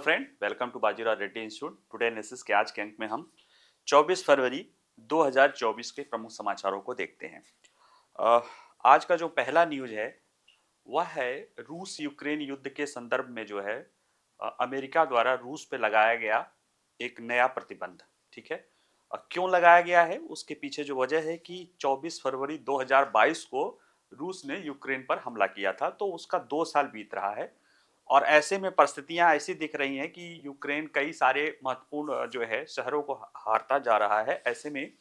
Friend, welcome to Bajirao Reddy institute. Today analysis के आज के अंक में हम 24 फरवरी 2024 के प्रमुख समाचारों को देखते हैं। अ, आज का जो पहला न्यूज है वह है रूस यूक्रेन युद्ध के संदर्भ में जो है अमेरिका द्वारा रूस पे लगाया गया एक नया प्रतिबंध। ठीक है। क्यों लगाया गया है उसके पीछे जो वजह है कि 24 फरवरी 2022 को रूस ने यूक्रेन पर हमला किया था, तो उसका 2 साल बीत रहा है और ऐसे में परिस्थितियां ऐसी दिख रही हैं कि यूक्रेन कई सारे महत्वपूर्ण जो है शहरों को हारता जा रहा है। ऐसे में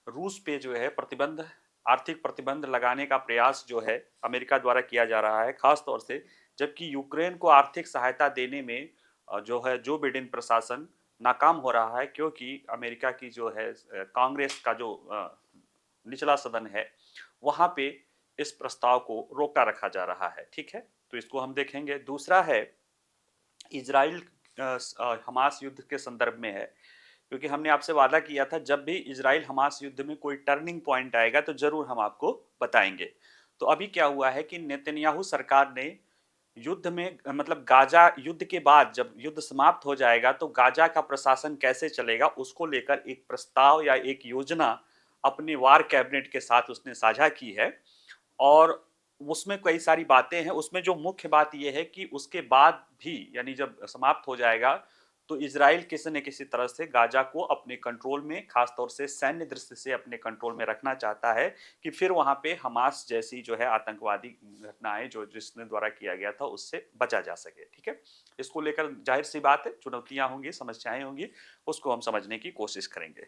रूस पे जो है प्रतिबंध, आर्थिक प्रतिबंध लगाने का प्रयास जो है अमेरिका द्वारा किया जा रहा है, खास तौर से जबकि यूक्रेन को आर्थिक सहायता देने में जो है जो बिडेन प्रशासन नाकाम हो रहा है, क्योंकि अमेरिका की जो है कांग्रेस का जो निचला सदन है वहां पे इस प्रस्ताव को रोका रखा जा रहा है। ठीक है, तो इसको हम देखेंगे। दूसरा है इजराइल हमास युद्ध के संदर्भ में है, क्योंकि हमने आपसे वादा किया था जब भी इजराइल हमास युद्ध में कोई टर्निंग पॉइंट आएगा तो जरूर हम आपको बताएंगे। तो अभी क्या हुआ है कि नेतन्याहू सरकार ने युद्ध में मतलब गाजा युद्ध के बाद जब युद्ध समाप्त हो जाएगा तो गाजा का प्रशासन कैसे चलेगा उसको लेकर एक प्रस्ताव या एक योजना अपने वार कैबिनेट के साथ उसने साझा की है। और उसमें कई सारी बातें हैं। उसमें जो मुख्य बात यह है कि उसके बाद भी यानी जब समाप्त हो जाएगा तो इजराइल किसी न किसी तरह से गाजा को अपने कंट्रोल में, खासतौर से सैन्य दृष्टि से अपने कंट्रोल में रखना चाहता है कि फिर वहां पे हमास जैसी जो है आतंकवादी घटनाएं जो जिसने द्वारा किया गया था उससे बचा जा सके। ठीक है, इसको लेकर जाहिर सी बात है चुनौतियां होंगी, समस्याएं होंगी, उसको हम समझने की कोशिश करेंगे।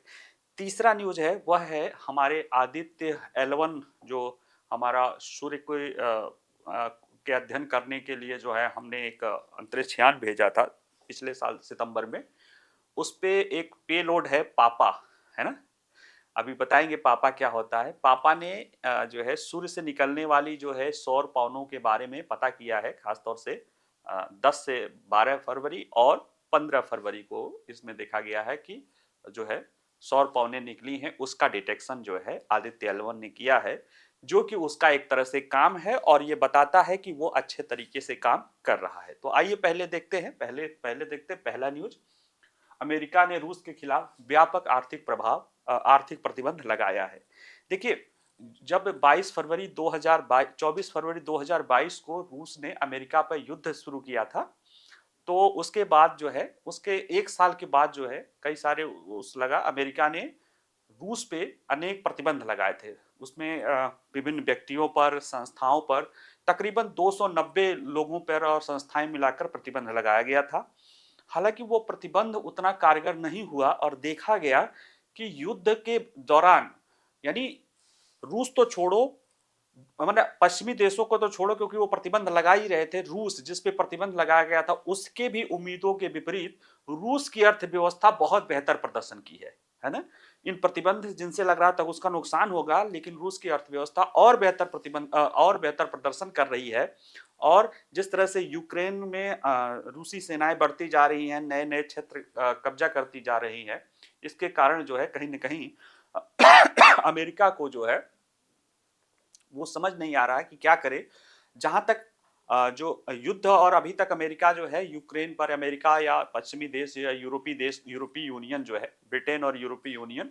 तीसरा न्यूज है वह है हमारे आदित्य L1 जो हमारा सूर्य के अध्ययन करने के लिए जो है हमने एक अंतरिक्ष यान भेजा था पिछले साल सितंबर में। उस पे एक पेलोड है पापा, है ना। अभी बताएंगे पापा क्या होता है। पापा ने जो है सूर्य से निकलने वाली जो है सौर पवनों के बारे में पता किया है, खासतौर से 10 से 12 फरवरी और 15 फरवरी को इसमें देखा गया है कि जो है सौर पवनें निकली हैं, उसका डिटेक्शन जो है आदित्य L1 ने किया है, जो कि उसका एक तरह से काम है और ये बताता है कि वो अच्छे तरीके से काम कर रहा है। तो आइए पहले देखते हैं, पहले पहले देखते हैं पहला न्यूज। अमेरिका ने रूस के खिलाफ व्यापक आर्थिक प्रतिबंध लगाया है। देखिए, जब 22 फरवरी 2022 24 फरवरी 2022 को रूस ने अमेरिका पर युद्ध शुरू किया था, तो उसके बाद जो है उसके एक साल के बाद जो है कई सारे उस लगा अमेरिका ने रूस पे अनेक प्रतिबंध लगाए थे। उसमें विभिन्न व्यक्तियों पर, संस्थाओं पर तकरीबन 290 लोगों पर और संस्थाएं मिलाकर प्रतिबंध लगाया गया था। हालांकि वो प्रतिबंध उतना कारगर नहीं हुआ और देखा गया कि युद्ध के दौरान, यानी रूस तो छोड़ो, मतलब पश्चिमी देशों को तो छोड़ो क्योंकि वो प्रतिबंध लगा ही रहे थे, रूस जिस पे प्रतिबंध लगाया गया था उसके भी उम्मीदों के विपरीत रूस की अर्थव्यवस्था बहुत बेहतर प्रदर्शन की है ना। इन प्रतिबंध जिनसे लग रहा था उसका नुकसान होगा, लेकिन रूस की अर्थव्यवस्था और बेहतर प्रदर्शन कर रही है। और जिस तरह से यूक्रेन में रूसी सेनाएं बढ़ती जा रही हैं, नए नए क्षेत्र कब्जा करती जा रही हैं, इसके कारण जो है कहीं न कहीं अमेरिका को जो है वो समझ नहीं आ रहा है कि क्या करे। जहां तक जो युद्ध, और अभी तक अमेरिका जो है यूक्रेन पर, अमेरिका या पश्चिमी देश या यूरोपीय देश, यूरोपीय यूनियन जो है, ब्रिटेन और यूरोपीय यूनियन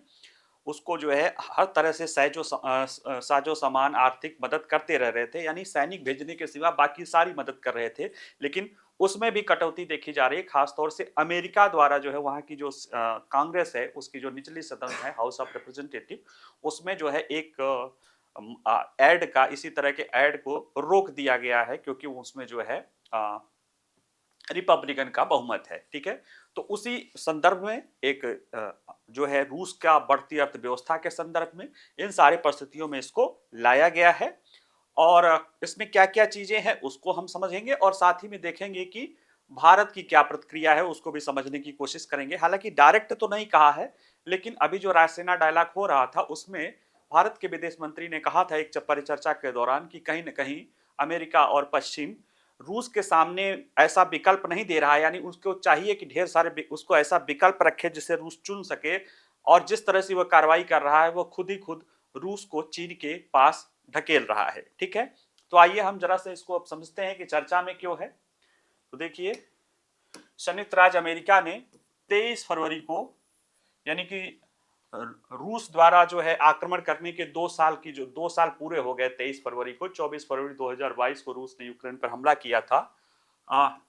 उसको जो है हर तरह से साजो सामान आर्थिक मदद करते रह रहे थे, यानी सैनिक भेजने के सिवा बाकी सारी मदद कर रहे थे। लेकिन उसमें भी कटौती देखी जा रही है, खासतौर से अमेरिका द्वारा जो है वहां की जो कांग्रेस है उसकी जो निचली सदन है हाउस ऑफ रिप्रेजेंटेटिव, उसमें जो है एक एड का, इसी तरह के एड को रोक दिया गया है, क्योंकि उसमें जो है रिपब्लिकन का बहुमत है। ठीक है, तो उसी संदर्भ में एक जो है रूस का बढ़ती अर्थव्यवस्था के संदर्भ में इन सारी परिस्थितियों में इसको लाया गया है। और इसमें क्या क्या चीजें हैं उसको हम समझेंगे और साथ ही में देखेंगे कि भारत की क्या प्रतिक्रिया है उसको भी समझने की कोशिश करेंगे। हालांकि डायरेक्ट तो नहीं कहा है, लेकिन अभी जो रायसीना डायलॉग हो रहा था उसमें भारत के विदेश मंत्री ने कहा था एक परिचर्चा के दौरान कि कहीं न कहीं अमेरिका और पश्चिम रूस के सामने ऐसा विकल्प नहीं दे रहा है, यानी उसको चाहिए कि ढेर सारे उसको ऐसा विकल्प रखे जिसे रूस चुन सके। और जिस तरह से वह कार्रवाई कर रहा है वो खुद ही खुद रूस को चीन के पास ढकेल रहा है। ठीक है, तो आइए हम जरा से इसको अब समझते हैं कि चर्चा में क्यों है। तो देखिए, संयुक्त राज्य अमेरिका ने 23 फरवरी को, यानी कि रूस द्वारा जो है आक्रमण करने के 2 साल की, जो 2 साल पूरे हो गए 23 फरवरी को, 24 फरवरी 2022 को रूस ने यूक्रेन पर हमला किया था।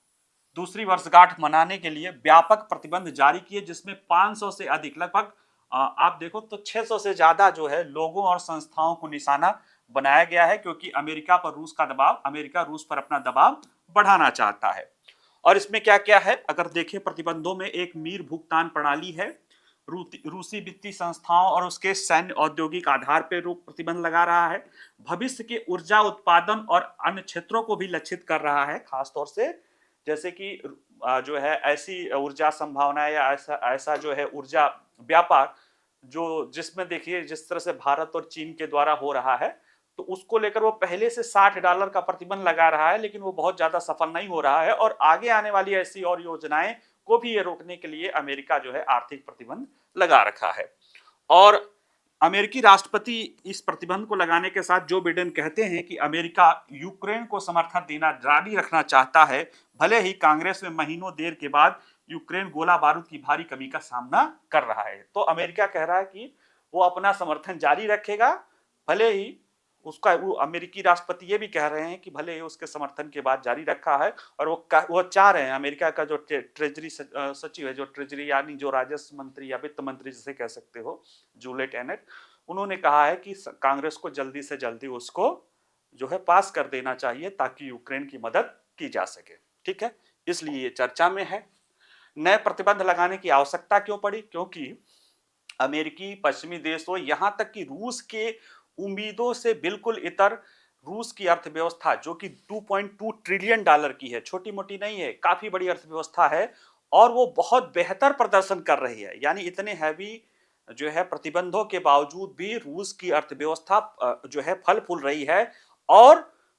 दूसरी वर्षगांठ मनाने के लिए व्यापक प्रतिबंध जारी किए, जिसमें 500 से अधिक, लगभग आप देखो तो 600 से ज्यादा जो है लोगों और संस्थाओं को निशाना बनाया गया है, क्योंकि अमेरिका पर रूस का दबाव, अमेरिका रूस पर अपना दबाव बढ़ाना चाहता है। और इसमें क्या क्या है, अगर देखें प्रतिबंधों में एक मीर भुगतान प्रणाली है, रूसी वित्तीय संस्थाओं और उसके सैन्य औद्योगिक आधार पर रोक प्रतिबंध लगा रहा है, भविष्य के ऊर्जा उत्पादन और अन्य क्षेत्रों को भी लक्षित कर रहा है, खासतौर से जैसे कि जो है ऐसी ऊर्जा संभावना या ऐसा ऐसा जो है ऊर्जा व्यापार जो जिसमें देखिए जिस तरह से भारत और चीन के द्वारा हो रहा है, तो उसको लेकर वो पहले से $60 का प्रतिबंध लगा रहा है, लेकिन वो बहुत ज्यादा सफल नहीं हो रहा है। और आगे आने वाली ऐसी और योजनाएं को भी ये रोकने के लिए अमेरिका जो है आर्थिक प्रतिबंध लगा रखा है। और अमेरिकी राष्ट्रपति इस प्रतिबंध को लगाने के साथ जो बिडेन कहते हैं कि अमेरिका यूक्रेन को समर्थन देना जारी रखना चाहता है, भले ही कांग्रेस में महीनों देर के बाद यूक्रेन गोला बारूद की भारी कमी का सामना कर रहा है। तो अमेरिका कह रहा है कि वो अपना समर्थन जारी रखेगा, भले ही उसका, वो अमेरिकी राष्ट्रपति ये भी कह रहे हैं कि भले ही उसके समर्थन के बाद जारी रखा है। और वो चाह रहे हैं, अमेरिका का जो ट्रेजरी सचिव है, जो ट्रेजरी यानी जो राजस्व मंत्री या वित्त मंत्री जिसे कह सकते हो, जूलियट एनेट, उन्होंने कहा है कि कांग्रेस को जल्दी से जल्दी उसको जो है पास कर देना चाहिए ताकि यूक्रेन की मदद की जा सके। ठीक है, इसलिए ये चर्चा में है। नए प्रतिबंध लगाने की आवश्यकता क्यों पड़ी? क्योंकि अमेरिकी पश्चिमी देशों, यहां तक कि रूस के उम्मीदों से बिल्कुल इतर रूस की अर्थव्यवस्था जो कि $2.2 ट्रिलियन की है, छोटी मोटी नहीं है, काफी बड़ी अर्थव्यवस्था है, और वो बहुत बेहतर प्रदर्शन कर रही है। यानी इतने हैवी जो है प्रतिबंधों के बावजूद भी रूस की अर्थव्यवस्था जो है फल फूल रही है। और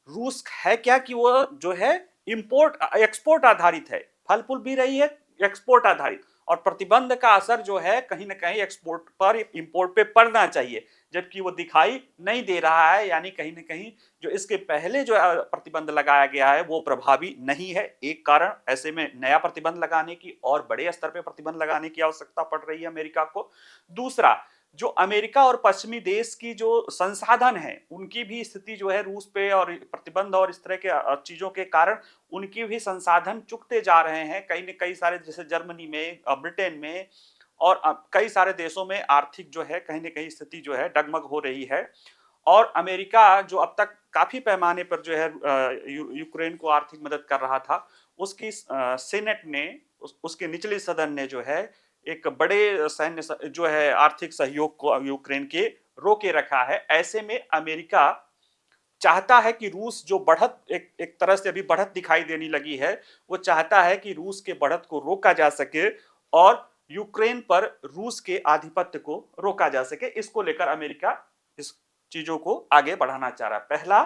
रूस है क्या कि वो जो है इंपोर्ट एक्सपोर्ट आधारित है, फल फूल भी रही है, एक्सपोर्ट आधारित। और प्रतिबंध का असर जो है कहीं ना कहीं एक्सपोर्ट पर, इंपोर्ट पे पड़ना चाहिए, जबकि वो दिखाई नहीं दे रहा है। यानी कहीं ना कहीं जो इसके पहले जो प्रतिबंध लगाया गया है वो प्रभावी नहीं है, एक कारण। ऐसे में नया प्रतिबंध लगाने की और बड़े स्तर पे प्रतिबंध लगाने की आवश्यकता पड़ रही है अमेरिका को। दूसरा, जो अमेरिका और पश्चिमी देश की जो संसाधन है, उनकी भी स्थिति जो है रूस पे और प्रतिबंध और इस तरह के चीजों के कारण उनकी भी संसाधन चुकते जा रहे हैं। कई सारे, जैसे जर्मनी में, ब्रिटेन में और कई सारे देशों में आर्थिक जो है कहीं ना कहीं स्थिति जो है डगमग हो रही है। और अमेरिका जो अब तक काफी पैमाने पर जो है यूक्रेन को आर्थिक मदद कर रहा था, उसकी सेनेट ने, उसके निचले सदन ने जो है एक बड़े सैन्य जो है आर्थिक सहयोग को यूक्रेन के रोके रखा है। ऐसे में अमेरिका चाहता है कि रूस जो बढ़त एक तरह से अभी बढ़त दिखाई देने लगी है, वो चाहता है कि रूस के बढ़त को रोका जा सके और यूक्रेन पर रूस के आधिपत्य को रोका जा सके। इसको लेकर अमेरिका इस चीजों को आगे बढ़ाना चाह रहा है। पहला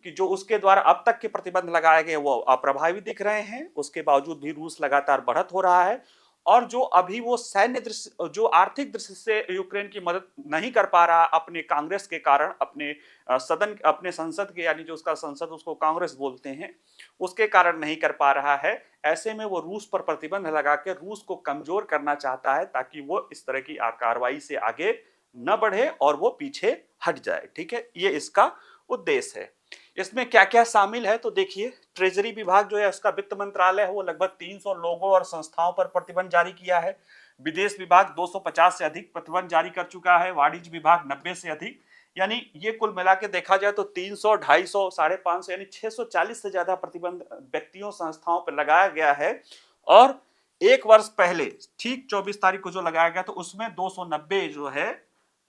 कि जो उसके द्वारा अब तक के प्रतिबंध लगाए गए वो अप्रभावी दिख रहे हैं, उसके बावजूद भी रूस लगातार बढ़त हो रहा है। और जो अभी वो सैन्य दृष्टि, जो आर्थिक दृष्टि से यूक्रेन की मदद नहीं कर पा रहा अपने कांग्रेस के कारण, अपने सदन, अपने संसद के, यानी जो उसका संसद उसको कांग्रेस बोलते हैं, उसके कारण नहीं कर पा रहा है। ऐसे में वो रूस पर प्रतिबंध लगा के रूस को कमजोर करना चाहता है ताकि वो इस तरह की कार्रवाई से आगे न बढ़े और वो पीछे हट जाए। ठीक है, ये इसका उद्देश्य है। इसमें क्या क्या शामिल है तो देखिए, ट्रेजरी विभाग जो है उसका, वित्त मंत्रालय है, वो लगभग 300 लोगों और संस्थाओं पर प्रतिबंध जारी किया है। विदेश विभाग 250 से अधिक प्रतिबंध जारी कर चुका है। वाणिज्य विभाग 90 से अधिक। यानी ये कुल मिला के देखा जाए तो 300, 250, 550 यानी 640 से ज्यादा प्रतिबंध व्यक्तियों, संस्थाओं पर लगाया गया है। और एक वर्ष पहले ठीक 24 तारीख को जो लगाया गया तो उसमें 290 जो है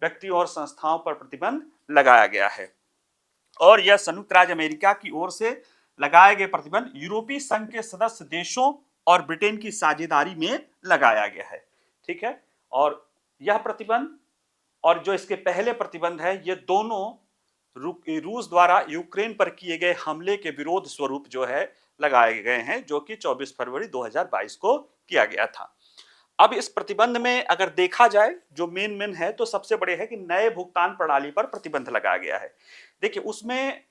व्यक्तियों और संस्थाओं पर प्रतिबंध लगाया गया है। और यह संयुक्त राज्य अमेरिका की ओर से लगाए गए प्रतिबंध यूरोपीय संघ के सदस्य देशों और ब्रिटेन की साझेदारी में लगाया गया है। ठीक है, और यह प्रतिबंध और जो इसके पहले प्रतिबंध है, ये दोनों रूस द्वारा यूक्रेन पर किए गए हमले के विरोध स्वरूप जो है लगाए गए हैं, जो कि 24 फरवरी 2022 को किया गया था। अब इस प्रतिबंध में अगर देखा जाए जो मेन है तो सबसे बड़े है कि नए भुगतान प्रणाली पर प्रतिबंध लगाया गया है। देखिए, उसमें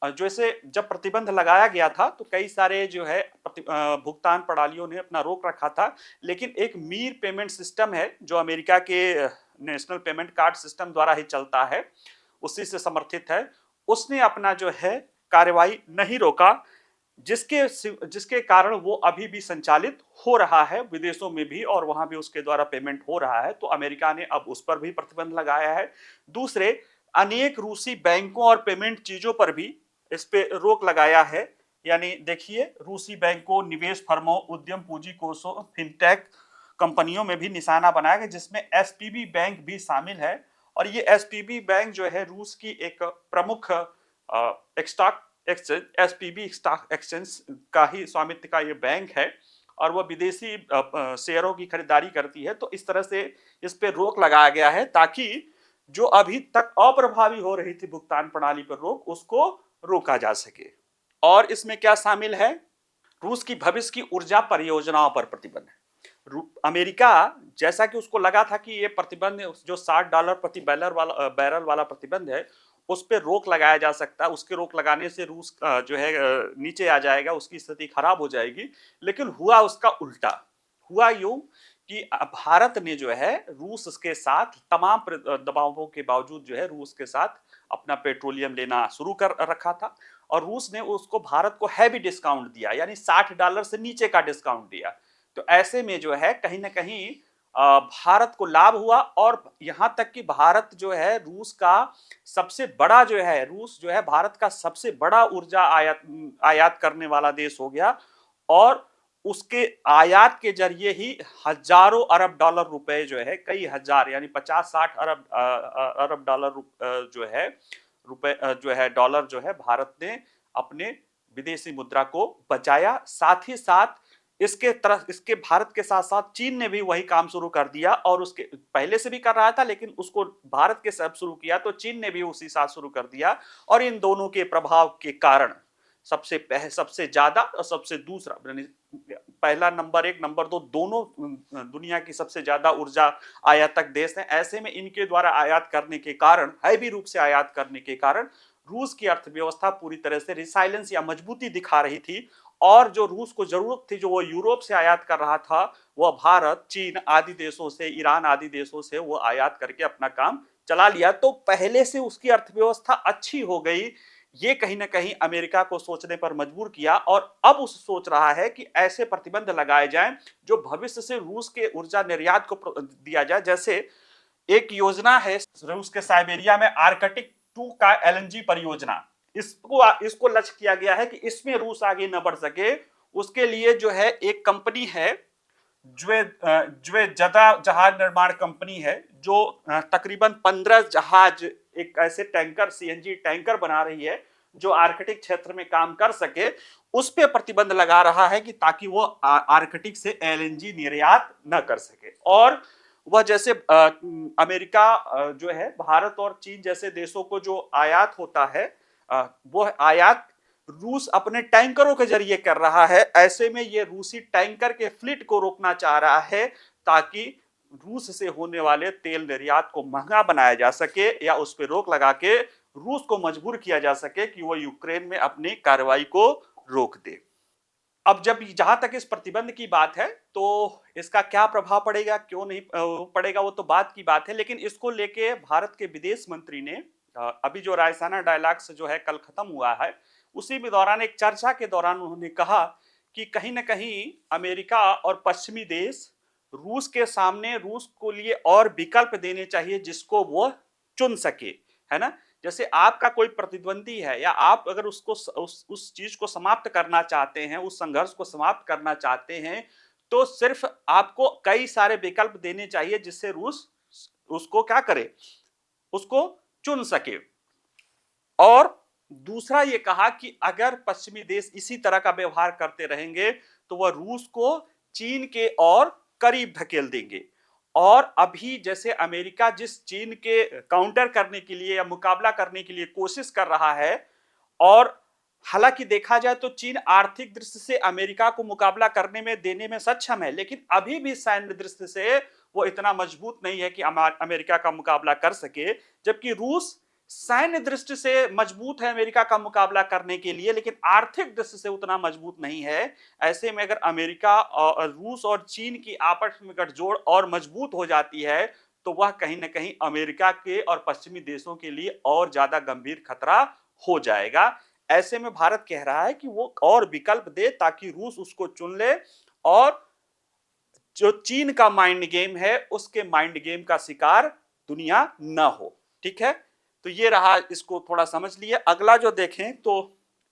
जैसे जब प्रतिबंध लगाया गया था तो कई सारे जो है भुगतान प्रणालियों ने अपना रोक रखा था, लेकिन एक मीर पेमेंट सिस्टम है जो अमेरिका के नेशनल पेमेंट कार्ड सिस्टम द्वारा ही चलता है, उसी से समर्थित है। उसने अपना जो है कार्रवाई नहीं रोका, जिसके कारण वो अभी भी संचालित हो रहा है विदेशों में भी, और वहां भी उसके द्वारा पेमेंट हो रहा है। तो अमेरिका ने अब उस पर भी प्रतिबंध लगाया है। दूसरे, अनेक रूसी बैंकों और पेमेंट चीजों पर भी इस पे रोक लगाया है। यानी देखिए, रूसी बैंकों, निवेश फर्मों, उद्यम पूंजी कोषों, फिनटेक कंपनियों में भी निशाना बनाया गया, जिसमें एसपीबी बैंक भी शामिल है। और ये एसपीबी बैंक जो है रूस की एक प्रमुख stock exchange, SPB stock exchange का ही स्वामित्व का ये बैंक है, और वह विदेशी शेयरों की खरीदारी करती है। तो इस तरह से इस पे रोक लगाया गया है ताकि जो अभी तक अप्रभावी हो रही थी भुगतान प्रणाली पर रोक, उसको रोका जा सके। और इसमें क्या शामिल है? रूस की भविष्य की ऊर्जा परियोजनाओं पर प्रतिबंध है। अमेरिका, जैसा कि उसको लगा था कि ये प्रतिबंध जो $60 प्रति बैरल वाला प्रतिबंध है, उस पर रोक लगाया जा सकता है, उसके रोक लगाने से रूस जो है नीचे आ जाएगा, उसकी स्थिति खराब हो जाएगी। लेकिन हुआ उसका उल्टा। हुआ यूं कि भारत ने जो है रूस के साथ तमाम दबावों के बावजूद जो है रूस के साथ अपना पेट्रोलियम लेना शुरू कर रखा था, और रूस ने उसको भारत को हैवी डिस्काउंट दिया, यानी $60 से नीचे का डिस्काउंट दिया। तो ऐसे में जो है कहीं ना कहीं भारत को लाभ हुआ, और यहां तक कि भारत जो है रूस का सबसे बड़ा जो है, रूस जो है भारत का सबसे बड़ा ऊर्जा आयात करने वाला देश हो गया। और उसके आयात के जरिए ही हजारों अरब डॉलर रुपए जो है, कई हजार यानी 50-60 अरब डॉलर जो है रुपए जो है डॉलर जो है भारत ने अपने विदेशी मुद्रा को बचाया। साथ ही साथ इसके भारत के साथ साथ चीन ने भी वही काम शुरू कर दिया, और उसके पहले से भी कर रहा था, लेकिन उसको भारत के साथ शुरू किया तो चीन ने भी उसी साथ शुरू कर दिया। और इन दोनों के प्रभाव के कारण सबसे ज्यादा और सबसे दूसरा, पहला नंबर 1 नंबर 2 दोनों दुनिया की सबसे ज्यादा ऊर्जा आयातक देश हैं। ऐसे में इनके द्वारा आयात करने के कारण, हैवी रूप से आयात करने के कारण रूस की अर्थव्यवस्था पूरी तरह से रिसाइलेंस या मजबूती दिखा रही थी। और जो रूस को जरूरत थी, जो वो यूरोप से आयात कर रहा था, वह भारत, चीन आदि देशों से, ईरान आदि देशों से वो आयात करके अपना काम चला लिया। तो पहले से उसकी अर्थव्यवस्था अच्छी हो गई। ये कहीं ना कहीं अमेरिका को सोचने पर मजबूर किया, और अब उस सोच रहा है कि ऐसे प्रतिबंध लगाए जाएं जो भविष्य से रूस के ऊर्जा निर्यात को दिया जाए। जैसे एक योजना है रूस के साइबेरिया में, आर्कटिक 2 का एलएनजी परियोजना। इसको लक्ष्य किया गया है कि इसमें रूस आगे न बढ़ सके, उसके लिए जो है एक कंपनी है जदा जहाज निर्माण कंपनी है, जो तकरीबन 15 जहाज, एक ऐसे टैंकर, सीएनजी टैंकर बना रही है जो आर्कटिक क्षेत्र में काम कर सके। उस पे प्रतिबंध लगा रहा है कि ताकि वो आर्कटिक से एलएनजी निर्यात न कर सके। और वह जैसे अमेरिका जो है भारत और चीन जैसे देशों को जो आयात होता है, वो आयात रूस अपने टैंकरों के जरिए कर रहा है। ऐसे में ये रूसी टैंकर के फ्लीट को रोकना चाह रहा है, ताकि रूस से होने वाले तेल निर्यात को महंगा बनाया जा सके, या उस पर रोक लगा के रूस को मजबूर किया जा सके कि वो यूक्रेन में अपनी कार्रवाई को रोक दे। अब जब जहां तक इस प्रतिबंध की बात है, तो इसका क्या प्रभाव पड़ेगा, क्यों नहीं पड़ेगा, वो तो बात की बात है। लेकिन इसको लेके भारत के विदेश मंत्री ने अभी जो रायसाना डायलॉग्स जो है कल खत्म हुआ है, उसी में दौरान एक चर्चा के दौरान उन्होंने कहा कि कहीं ना कहीं अमेरिका और पश्चिमी देश रूस के सामने, रूस को लिए और विकल्प देने चाहिए जिसको वो चुन सके, है ना। जैसे आपका कोई प्रतिद्वंदी है, या आप अगर उसको उस चीज को समाप्त करना चाहते हैं, उस संघर्ष को समाप्त करना चाहते हैं, तो सिर्फ आपको कई सारे विकल्प देने चाहिए जिससे रूस उसको क्या करे, उसको चुन सके। और दूसरा ये कहा कि अगर पश्चिमी देश इसी तरह का व्यवहार करते रहेंगे तो वह रूस को चीन के और करीब धकेल देंगे। और अभी जैसे अमेरिका जिस चीन के काउंटर करने के लिए या मुकाबला करने के लिए कोशिश कर रहा है, और हालांकि देखा जाए तो चीन आर्थिक दृष्टि से अमेरिका को मुकाबला करने में देने में सक्षम है, लेकिन अभी भी सैन्य दृष्टि से वो इतना मजबूत नहीं है कि अमेरिका का मुकाबला कर सके। जबकि रूस सैन्य दृष्टि से मजबूत है अमेरिका का मुकाबला करने के लिए, लेकिन आर्थिक दृष्टि से उतना मजबूत नहीं है। ऐसे में अगर अमेरिका और रूस और चीन की आपस में गठजोड़ और मजबूत हो जाती है, तो वह कहीं ना कहीं अमेरिका के और पश्चिमी देशों के लिए और ज्यादा गंभीर खतरा हो जाएगा। ऐसे में भारत कह रहा है कि वो और विकल्प दे ताकि रूस उसको चुन ले, और जो चीन का माइंड गेम है उसके माइंड गेम का शिकार दुनिया न हो। ठीक है, तो ये रहा, इसको थोड़ा समझ लिए। अगला जो देखें तो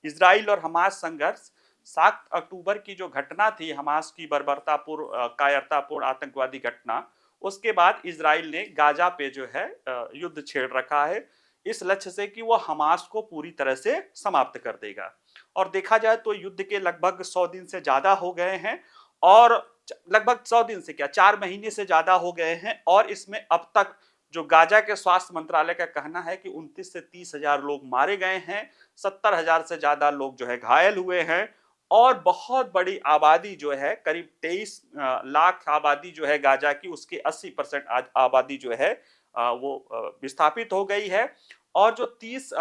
इजराइल और हमास संघर्ष। 7 अक्टूबर की जो घटना थी, हमास की बर्बरतापूर्ण कायरतापूर्ण आतंकवादी घटना, उसके बाद इजराइल ने गाजा पे जो है युद्ध छेड़ रखा है, इस लक्ष्य से कि वो हमास को पूरी तरह से समाप्त कर देगा। और देखा जाए तो युद्ध के लगभग 100 दिन से ज्यादा हो गए हैं, और लगभग 100 दिन से क्या 4 महीने से ज्यादा हो गए हैं, और इसमें अब तक जो गाजा के स्वास्थ्य मंत्रालय का कहना है कि 29 से 30 हजार लोग मारे गए हैं, 70,000 से ज्यादा लोग जो है घायल हुए हैं, और बहुत बड़ी आबादी जो है, करीब 23 लाख आबादी जो है गाजा की, उसकी 80% आबादी जो है वो विस्थापित हो गई है। और जो 30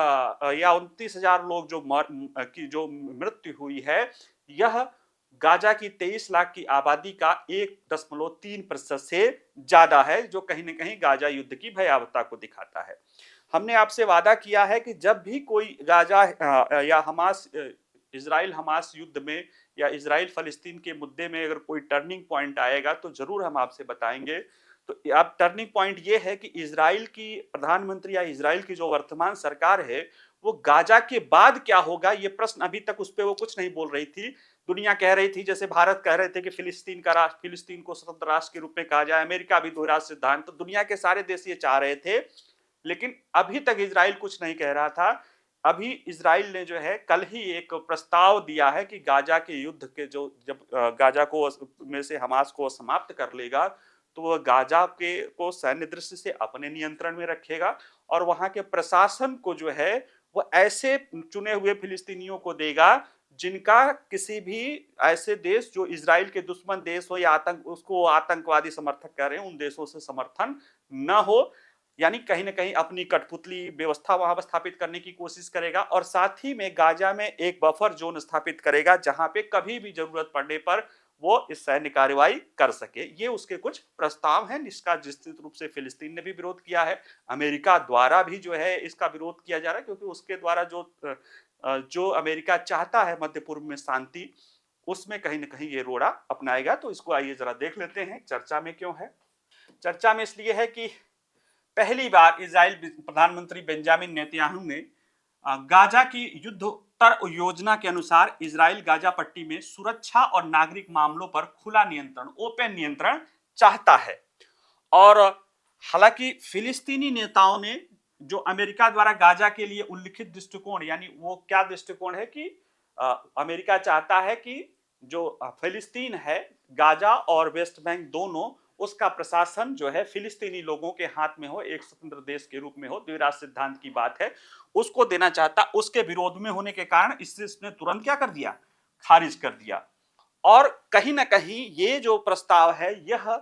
या 29,000 लोग जो मृत्यु हुई है, यह गाजा की 23 लाख की आबादी का 1.3% से ज्यादा है, जो कहीं ना कहीं गाजा युद्ध की भयावहता को दिखाता है। हमने आपसे वादा किया है कि जब भी कोई गाजा या हमास इजराइल हमास युद्ध में या इजराइल फलस्तीन के मुद्दे में अगर कोई टर्निंग पॉइंट आएगा तो जरूर हम आपसे बताएंगे। तो अब टर्निंग पॉइंट ये है कि इजराइल की प्रधानमंत्री या इजराइल की जो वर्तमान सरकार है, वो गाजा के बाद क्या होगा ये प्रश्न अभी तक उस पर वो कुछ नहीं बोल रही थी। दुनिया कह रही थी, जैसे भारत कह रहे थे कि फिलिस्तीन को स्वतंत्र राष्ट्र के रूप में कहा जाए, अमेरिका भी 2 राष्ट्र सिद्धांत, तो दुनिया के सारे देश ये चाह रहे थे, लेकिन अभी तक इजराइल कुछ नहीं कह रहा था। अभी इजराइल ने जो है कल ही एक प्रस्ताव दिया है कि गाजा के युद्ध के जब गाजा को में से हमास को समाप्त कर लेगा, तो वह गाजा को सैन्य दृष्टि से अपने नियंत्रण में रखेगा, और वहां के प्रशासन को जो है वो ऐसे चुने हुए फिलिस्तीनियों को देगा जिनका किसी भी ऐसे देश जो इजराइल के दुश्मन देश हो या उसको आतंकवादी समर्थक कर रहे हैं उन देशों से समर्थन न हो। यानी कहीं ना कहीं अपनी कठपुतली व्यवस्था वहां पर स्थापित करने की कोशिश करेगा, और साथ ही में गाजा में एक बफर जोन स्थापित करेगा जहां पे कभी भी जरूरत पड़ने पर वो इस सैन्य कार्रवाई कर सके। ये उसके कुछ प्रस्ताव हैं, जिसका विस्तृत रूप से फिलिस्तीन ने भी विरोध किया है। अमेरिका द्वारा भी जो है इसका विरोध किया जा रहा है, क्योंकि उसके द्वारा जो अमेरिका चाहता है मध्य पूर्व में शांति, उसमें कहीं ना कहीं ये रोड़ा अपनाएगा। तो इसको आइए जरा देख लेते हैं चर्चा में क्यों है। चर्चा में इसलिए है कि पहली बार इजराइल प्रधानमंत्री बेंजामिन नेतन्याहू ने गाजा की युद्धोत्तर योजना के अनुसार इजराइल गाजा पट्टी में सुरक्षा और नागरिक मामलों पर खुला नियंत्रण, ओपन नियंत्रण चाहता है। और हालांकि फिलिस्तीनी नेताओं ने जो अमेरिका द्वारा गाजा के लिए उल्लिखित दृष्टिकोण, यानी वो क्या दृष्टिकोण है कि अमेरिका चाहता है कि जो फिलिस्तीन है, गाजा और वेस्ट बैंक दोनों, उसका प्रशासन जो है फिलिस्तीनी लोगों के हाथ में हो, एक स्वतंत्र देश के रूप में हो, द्विराष्ट्र सिद्धांत की बात है, उसको देना चाहता। उसके विरोध में होने के कारण इसने तुरंत क्या कर दिया, खारिज कर दिया। और कहीं ना कहीं ये जो प्रस्ताव है यह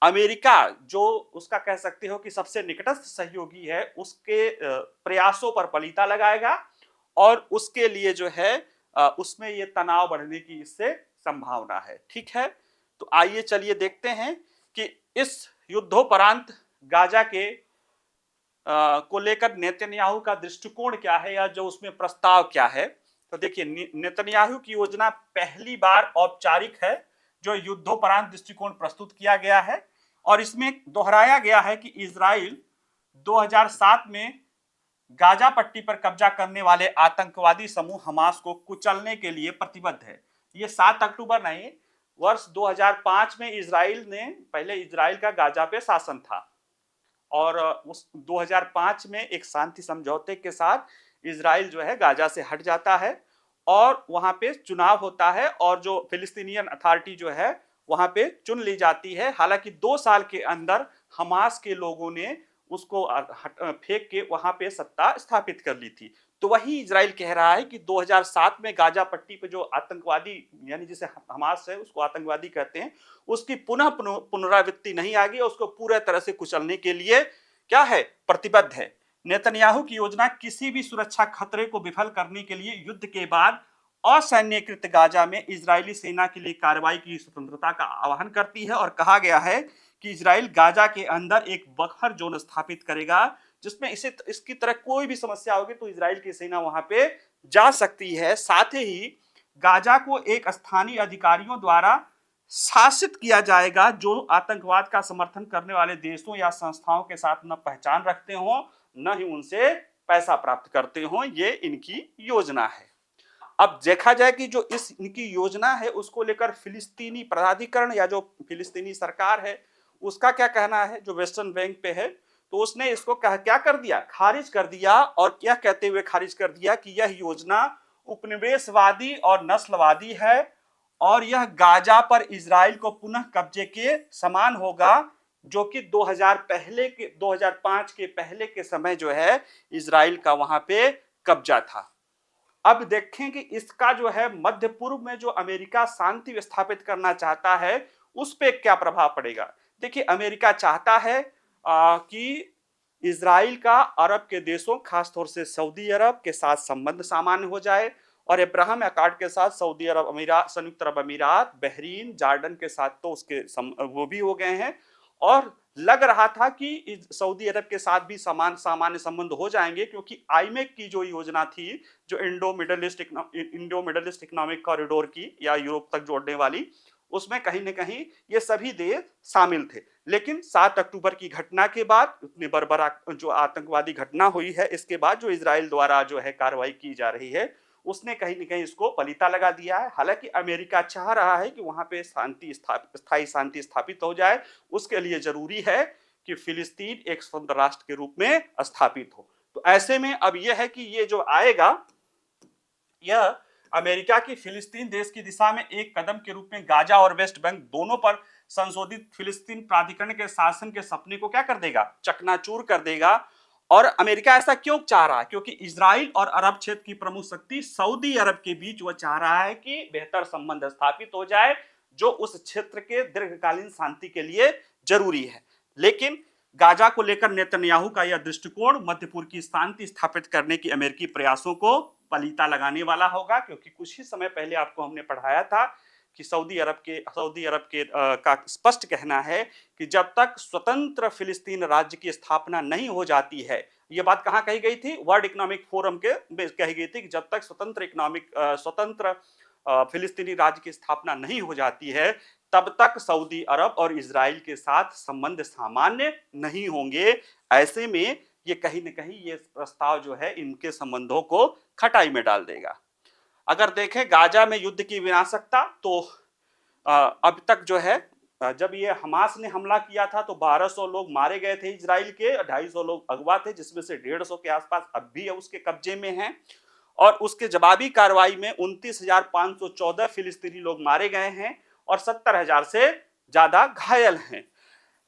अमेरिका, जो उसका कह सकते हो कि सबसे निकटस्थ सहयोगी है, उसके प्रयासों पर पलीता लगाएगा, और उसके लिए जो है उसमें ये तनाव बढ़ने की इससे संभावना है। ठीक है, तो आइए चलिए देखते हैं कि इस युद्धोपरांत गाजा के को लेकर नेतन्याहू का दृष्टिकोण क्या है, या जो उसमें प्रस्ताव क्या है। तो देखिए, नेतन्याहू की योजना पहली बार औपचारिक है जो युद्धोपरांत दृष्टिकोण प्रस्तुत किया गया है, और इसमें दोहराया गया है कि इजराइल 2007 में गाजा पट्टी पर कब्जा करने वाले आतंकवादी समूह हमास को कुचलने के लिए प्रतिबद्ध है। ये 7 अक्टूबर नहीं, वर्ष 2005 में पहले इजराइल का गाजा पे शासन था, और उस 2005 में एक शांति समझौते के साथ इजराइल जो है गाजा से हट जाता है, और वहां पे चुनाव होता है, और जो फिलिस्तीनियन अथॉरिटी जो है वहां पे चुन ली जाती है। हालांकि 2 साल के अंदर हमास के लोगों ने उसको फेंक के वहां पे सत्ता स्थापित कर ली थी। तो वही इजराइल कह रहा है कि 2007 में गाजा पट्टी पे जो आतंकवादी, यानी जिसे हमास है उसको आतंकवादी कहते हैं, उसकी पुनरावृत्ति नहीं आ गई, उसको पूरे तरह से कुचलने के लिए क्या है, प्रतिबद्ध है। नेतन्याहू की योजना किसी भी सुरक्षा खतरे को विफल करने के लिए युद्ध के बाद असैन्यकृत गाजा में इजरायली सेना के लिए कार्रवाई की स्वतंत्रता का आह्वान करती है और कहा गया है कि इजराइल गाजा के अंदर एक बफर जोन स्थापित करेगा जिसमें इसे इसकी तरह कोई भी समस्या होगी तो इजराइल की सेना वहां पे जा सकती है। साथ ही गाजा को एक स्थानीय अधिकारियों द्वारा शासित किया जाएगा जो आतंकवाद का समर्थन करने वाले देशों या संस्थाओं के साथ न पहचान रखते हो न ही उनसे पैसा प्राप्त करते हो। ये इनकी योजना है। अब देखा जाए कि जो इनकी योजना है उसको लेकर फिलिस्तीनी प्राधिकरण या जो फिलिस्तीनी सरकार है उसका क्या कहना है, जो वेस्टर्न बैंक पे है, तो उसने इसको क्या कर दिया, खारिज कर दिया। और क्या कहते हुए खारिज कर दिया कि यह योजना उपनिवेशवादी और नस्लवादी है और यह गाजा पर इजराइल को पुनः कब्जे के समान होगा जो कि 2005 के पहले के समय जो है इजराइल का वहां पे कब्जा था। अब देखें कि इसका जो है मध्य पूर्व में जो अमेरिका शांति स्थापित करना चाहता है उस पर क्या प्रभाव पड़ेगा। देखिए, अमेरिका चाहता है कि इजराइल का अरब के देशों खासतौर से सऊदी अरब के साथ संबंध सामान्य हो जाए और अब्राहम अकॉर्ड के साथ सऊदी अरब अमीरात, संयुक्त अरब अमीरात, बहरीन, जॉर्डन के साथ तो उसके वो भी हो गए हैं और लग रहा था कि सऊदी अरब के साथ भी सामान्य संबंध हो जाएंगे क्योंकि आईमेक की जो योजना थी, जो Indo middle east economic corridor की या यूरोप तक जोड़ने वाली, उसमें कहीं न कहीं ये सभी देश शामिल थे। लेकिन 7 अक्टूबर की घटना के बाद इतनी बर्बरा जो आतंकवादी घटना हुई है, इसके बाद जो इजराइल द्वारा जो है कार्रवाई की जा रही है उसने कहीं न कहीं इसको पलीता लगा दिया है। हालांकि अमेरिका चाह रहा है कि वहां पे स्थायी शांति स्थापित हो जाए, उसके लिए जरूरी है कि फिलिस्तीन एक स्वतंत्र राष्ट्र के रूप में स्थापित हो। तो ऐसे में अब यह है कि ये जो आएगा यह अमेरिका की फिलिस्तीन देश की दिशा में एक कदम के रूप में गाजा और वेस्ट बैंक दोनों पर संशोधित फिलिस्तीन प्राधिकरण के शासन के सपने को क्या कर देगा, चकनाचूर कर देगा। और अमेरिका ऐसा क्यों चाह रहा है, क्योंकि इजराइल और अरब क्षेत्र की प्रमुख शक्ति सऊदी अरब के बीच वह चाह रहा है कि बेहतर संबंध स्थापित हो जाए जो उस क्षेत्र के दीर्घकालीन शांति के लिए जरूरी है। लेकिन गाजा को लेकर नेतन्याहू का यह दृष्टिकोण मध्य पूर्व की शांति स्थापित करने की अमेरिकी प्रयासों को पलीता लगाने वाला होगा, क्योंकि कुछ ही समय पहले आपको हमने पढ़ाया था कि सऊदी अरब के का स्पष्ट कहना है कि जब तक स्वतंत्र फिलिस्तीन राज्य की स्थापना नहीं हो जाती है, ये बात कहाँ कही गई थी, वर्ल्ड इकोनॉमिक फोरम के कही गई थी कि जब तक स्वतंत्र फिलिस्तीनी राज्य की स्थापना नहीं हो जाती है तब तक सऊदी अरब और इजराइल के साथ संबंध सामान्य नहीं होंगे। ऐसे में ये कहीं न कहीं ये प्रस्ताव जो है इनके संबंधों को खटाई में डाल देगा। अगर देखें गाजा में युद्ध की विनाशकता तो अब तक जो है जब ये हमास ने हमला किया था तो 1200 लोग मारे गए थे इजराइल के, 250 लोग अगवा थे जिसमें से 150 के आसपास अब भी उसके कब्जे में हैं और उसके जवाबी कार्रवाई में 29,514 फिलिस्तीनी लोग मारे गए हैं और 70,000 से ज्यादा घायल हैं,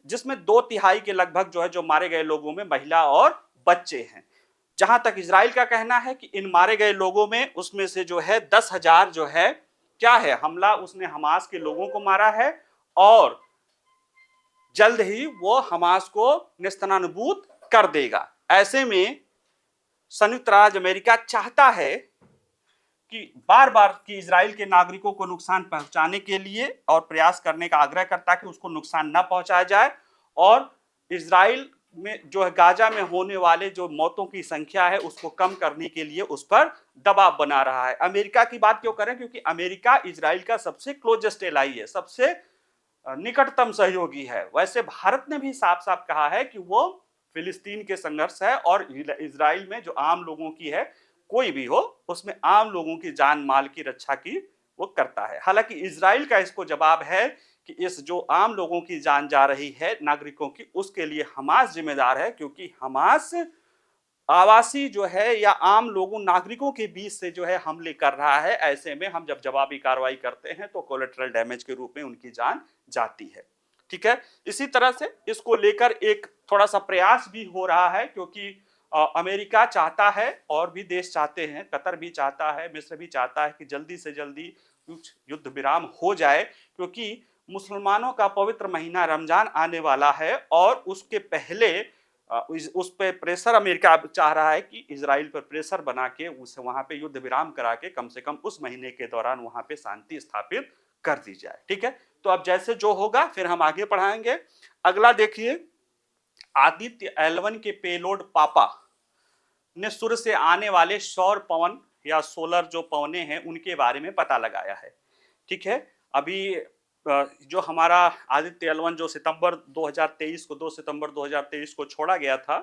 जिसमें 2/3 के लगभग जो है जो मारे गए लोगों में महिला और बच्चे हैं। जहां तक इजराइल का कहना है कि इन मारे गए लोगों में उसमें से जो है 10,000 जो है क्या है, हमला उसने हमास के लोगों को मारा है और जल्द ही वो हमास को नेस्तनाबूद कर देगा। ऐसे में संयुक्त राज्य अमेरिका चाहता है कि बार बार कि इजराइल के नागरिकों को नुकसान पहुंचाने के लिए और प्रयास करने का आग्रह करता है कि उसको नुकसान न पहुंचाया जाए और इजराइल में जो है गाजा में होने वाले जो मौतों की संख्या है उसको कम करने के लिए उस पर दबाव बना रहा है। अमेरिका की बात क्यों करें, क्योंकि अमेरिका इजराइल का सबसे क्लोजेस्ट एलाई है, सबसे निकटतम सहयोगी है। वैसे भारत ने भी साफ साफ कहा है कि वो फिलिस्तीन के संघर्ष है और इजराइल में जो आम लोगों की है, कोई भी हो उसमें आम लोगों की जान माल की रक्षा की वो करता है। हालांकि इजराइल का इसको जवाब है कि इस जो आम लोगों की जान जा रही है नागरिकों की, उसके लिए हमास जिम्मेदार है, क्योंकि हमास आवासी जो है या आम लोगों नागरिकों के बीच से जो है हमले कर रहा है। ऐसे में हम जब जवाबी कार्रवाई करते हैं तो कोलेटरल डैमेज के रूप में उनकी जान जाती है। ठीक है, इसी तरह से इसको लेकर एक थोड़ा सा प्रयास भी हो रहा है, क्योंकि अमेरिका चाहता है और भी देश चाहते हैं, कतर भी चाहता है, मिस्र भी चाहता है कि जल्दी से जल्दी युद्ध विराम हो जाए, क्योंकि मुसलमानों का पवित्र महीना रमजान आने वाला है और उसके पहले उस पे प्रेशर अमेरिका चाह रहा है कि इजराइल पर प्रेशर बना के उसे वहां पे युद्ध विराम करा के कम से कम उस महीने के दौरान वहां पे शांति स्थापित कर दी जाए। ठीक है, तो अब जैसे जो होगा फिर हम आगे बढ़ाएंगे। अगला देखिए, आदित्य L1 के पेलोड पापा ने सूर्य से आने वाले सौर पवन या सोलर जो पवने हैं उनके बारे में पता लगाया है। ठीक है, अभी जो हमारा आदित्य L1 जो सितंबर 2023 को 2 सितंबर 2023 को छोड़ा गया था,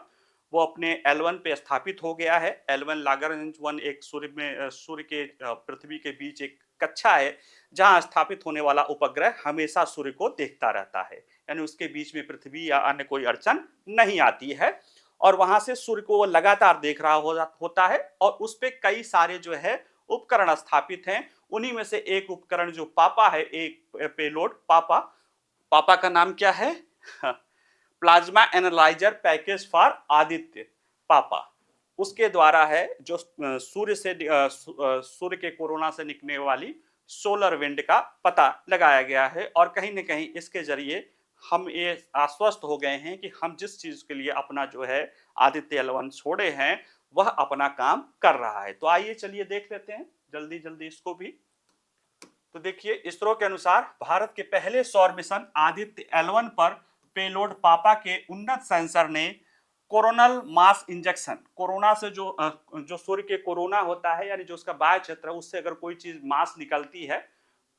वो अपने L1 पे स्थापित हो गया है। L1 लाग्रांज 1 एक सूर्य के पृथ्वी के बीच एक कक्षा है जहां स्थापित होने वाला उपग्रह हमेशा सूर्य को देखता रहता है, यानी उसके बीच में पृथ्वी या अन्य कोई अड़चन नहीं आती है और वहां से सूर्य को वो लगातार देख रहा होता है और उस पे कई सारे जो है उपकरण स्थापित हैं। उन्हीं में से एक उपकरण जो पापा है, एक पेलोड पापा का नाम क्या है? Plasma analyser package for Aditya पापा, उसके द्वारा है जो सूर्य के कोरोना से निकलने वाली सोलर विंड का पता लगाया गया है और कहीं न कहीं इसके जरिए हम ये आश्वस्त हो गए हैं कि हम जिस चीज के लिए अपना जो है आदित्य L1 छोड़े हैं वह अपना काम कर रहा है। तो आइए चलिए देख लेते हैं जल्दी जल्दी इसको भी। तो देखिए, इसरो के अनुसार भारत के पहले सौर मिशन आदित्य L1 पर पेलोड पापा के उन्नत सेंसर ने कोरोनल मास इंजेक्शन, कोरोना से जो सूर्य के कोरोना होता है यानी जो उसका बाह्य क्षेत्र है उससे अगर कोई चीज मास निकलती है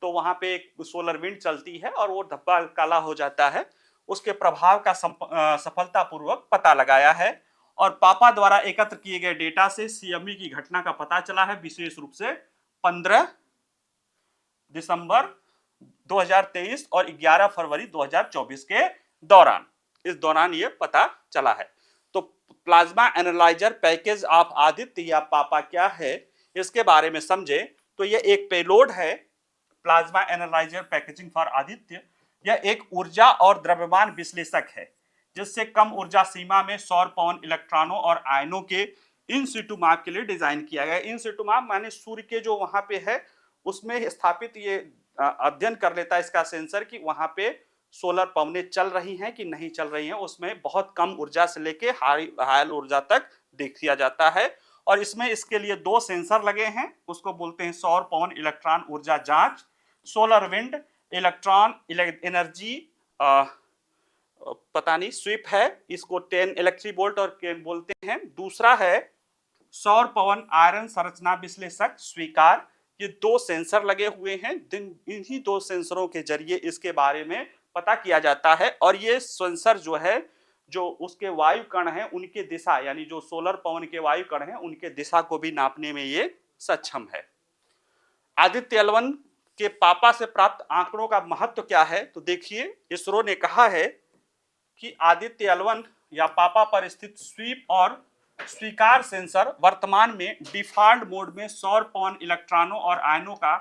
तो वहां पे एक सोलर विंड चलती है और वो धब्बा काला हो जाता है, उसके प्रभाव का सफलतापूर्वक पता लगाया है। और पापा द्वारा एकत्र किए गए डेटा से CME की घटना का पता चला है, विशेष रूप से 15 दिसंबर 2023 और 11 फरवरी 2024 के दौरान, इस दौरान ये पता चला है। तो plasma analyser package of Aditya या पापा क्या है इसके बारे में समझे तो ये एक पेलोड है, plasma analyser packaging for Aditya. यह एक ऊर्जा और द्रव्यमान विश्लेषक है जिससे कम ऊर्जा सीमा में सौर पवन इलेक्ट्रॉनों और आयनों के इन सिटू माप के लिए डिजाइन किया गया। इन सिटू माप माने सूर्य के जो वहां पे है उसमें स्थापित ये अध्ययन कर लेता है इसका सेंसर कि वहां पे सोलर पवनें चल रही हैं कि नहीं चल रही हैं, उसमें बहुत कम ऊर्जा से लेके हाई ऊर्जा तक देख लिया जाता है। और इसमें इसके लिए 2 सेंसर लगे हैं, उसको बोलते हैं सौर पवन इलेक्ट्रॉन ऊर्जा जांच, सोलर विंड इलेक्ट्रॉन एनर्जी पता नहीं स्वीप है, इसको 10 इलेक्ट्रिक वोल्ट और बोलते हैं। दूसरा है सौर पवन आयरन संरचना विश्लेषक स्वीकार। ये 2 सेंसर लगे हुए हैं, इन्हीं 2 सेंसरों के जरिए इसके बारे में पता किया जाता है और ये सेंसर जो है जो उसके वायु कण हैं उनके दिशा यानी जो सोलर पवन के वायु कण हैं उनके दिशा को भी नापने में ये सक्षम है। आदित्य L1 के पापा से प्राप्त आंकड़ों का महत्व क्या है तो देखिए, इसरो ने कहा है कि आदित्य L1 या पापा पर स्थित स्वीप और स्वीकार सेंसर वर्तमान में डिफॉल्ट मोड में सौर पवन इलेक्ट्रॉनों और आयनों का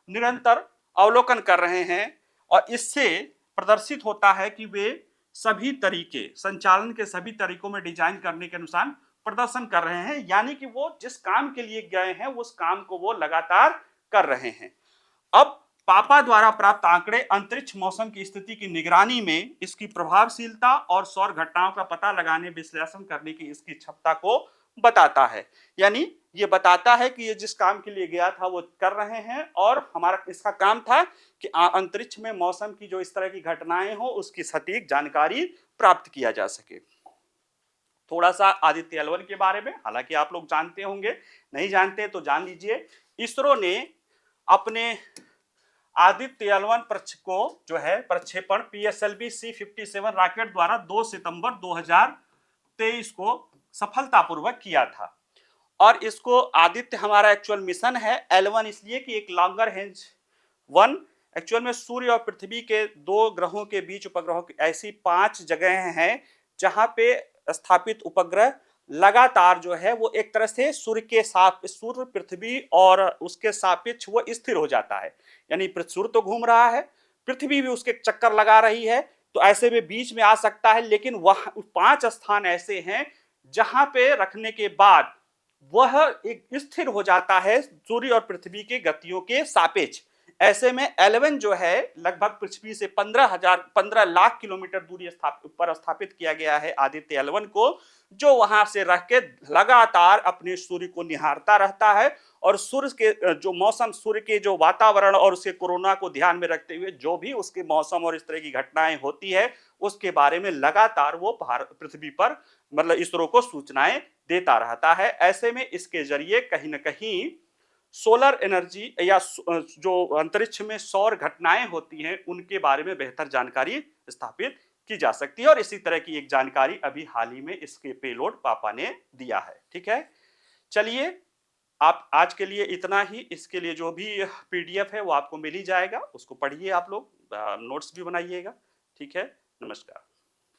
निरंतर अवलोकन कर रहे हैं और इससे प्रदर्शित होता है कि वे सभी तरीके संचालन के सभी तरीकों में डिजाइन करने के अनुसार प्रदर्शन कर रहे हैं, यानी कि वो जिस काम के लिए गए हैं उस काम को वो लगातार कर रहे हैं। अब पापा द्वारा प्राप्त आंकड़े अंतरिक्ष मौसम की स्थिति की निगरानी में इसकी प्रभावशीलता और सौर घटनाओं का पता लगाने विश्लेषण करने की इसकी क्षमता को बताता है, यानी ये बताता है कि ये जिस काम के लिए गया था वो कर रहे हैं और हमारा इसका काम था कि अंतरिक्ष में मौसम की जो इस तरह की घटनाएं हो उसकी सटीक जानकारी प्राप्त किया जा सके। थोड़ा सा आदित्य L1 के बारे में, हालांकि आप लोग जानते होंगे, नहीं जानते तो जान लीजिए। इसरो ने अपने आदित्य L1 को जो है प्रक्षेपण PSLV C57 रॉकेट द्वारा 2 सितंबर 2023 को सफलतापूर्वक किया था और इसको आदित्य हमारा एक्चुअल मिशन है L1 इसलिए कि एक लॉन्गर रेंज 1 एक्चुअल में सूर्य और पृथ्वी के 2 ग्रहों के बीच उपग्रहों की ऐसी 5 जगह हैं जहां पे स्थापित उपग्रह लगातार जो है वो एक तरह से सूर्य पृथ्वी और उसके सापेक्ष वो स्थिर हो जाता है, यानी सूर्य तो घूम रहा है, पृथ्वी भी उसके चक्कर लगा रही है, तो ऐसे में बीच में आ सकता है। लेकिन वह 5 स्थान ऐसे हैं जहां पे रखने के बाद वह एक स्थिर हो जाता है सूर्य और पृथ्वी के गतियों के सापेक्ष। ऐसे में L1 जो है लगभग पृथ्वी से 15 लाख किलोमीटर दूरी पर स्थापित किया गया है आदित्य L1 को, जो वहां से रह के लगातार अपने सूर्य को निहारता रहता है और सूर्य के जो मौसम, सूर्य के जो वातावरण और उसके कोरोना को ध्यान में रखते हुए जो भी उसके मौसम और इस तरह की घटनाएं होती है उसके बारे में लगातार वो पृथ्वी पर मतलब इसरो को सूचनाएं देता रहता है। ऐसे में इसके जरिए कहीं ना कहीं सोलर एनर्जी या जो अंतरिक्ष में सौर घटनाएं होती हैं उनके बारे में बेहतर जानकारी स्थापित की जा सकती है। और इसी तरह की एक जानकारी अभी हाल ही में इसके पेलोड पापा ने दिया है। ठीक है, चलिए आप आज के लिए इतना ही। इसके लिए जो भी पीडीएफ है वो आपको मिल ही जाएगा, उसको पढ़िए, आप लोग नोट्स भी बनाइएगा। ठीक है, नमस्कार।